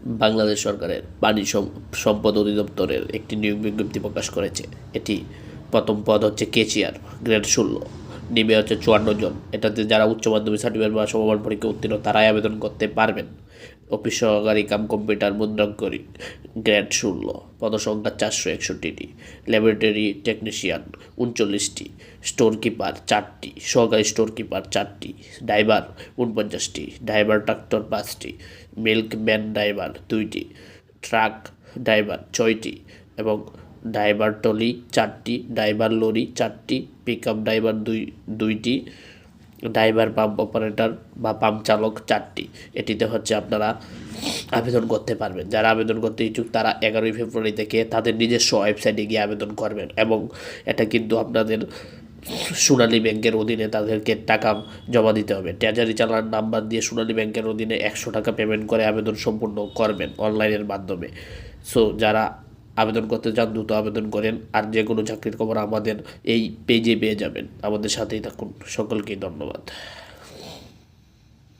বাংলাদেশ সরকারের পানি সম্পদ অধিদপ্তরের একটি নিয়োগ বিজ্ঞপ্তি প্রকাশ করেছে। এটি প্রথম পদ হচ্ছে কেচিয়ার, গ্রেড 16, নিবে হচ্ছে 54 জন। এটাতে যারা উচ্চ মাধ্যমিক সার্টিফিকেট বা সমমান পরীক্ষা উত্তীর্ণ তারাই আবেদন করতে পারবেন। অফিস সহকারী কাম কম্পিউটার মুদ্রাক্ষরী, গ্রেড 16, পদসংখ্যা 461টি। ল্যাবরেটরি টেকনিশিয়ান 39টি, স্টোর কিপার 4টি, সহকারী স্টোর কিপার 4টি, ড্রাইভার 49টি, ড্রাইভার ট্রাক্টর 5টি, মিল্কম্যান ড্রাইভার 2টি, ট্রাক ড্রাইভার 6টি এবং ড্রাইভার ট্রলি 4টি, ড্রাইভার লরি 4টি, পিকআপ ড্রাইভার দুইটি, ড্রাইভার পাম্প অপারেটর বা পাম্প চালক 4টি। এটিতে হচ্ছে আপনারা আবেদন করতে পারবেন। যারা আবেদন করতে ইচ্ছুক তারা 11 ফেব্রুয়ারি থেকে তাদের নিজস্ব ওয়েবসাইটে গিয়ে আবেদন করবেন এবং এটা কিন্তু আপনাদের সোনালী ব্যাংকের অধীনে তাদেরকে টাকা জমা দিতে হবে। ট্রেজারি চালান নাম্বার দিয়ে সোনালী ব্যাংকের অধীনে 100 টাকা পেমেন্ট করে আবেদন সম্পূর্ণ করবেন অনলাইনের মাধ্যমে। সো যারা আবেদন করতে চান দ্রুত আবেদন করেন। আর যে কোনো চাকরির খবর আমাদের এই পেজে পেয়ে যাবেন। আমাদের সাথেই থাকুন। সকলকেই ধন্যবাদ।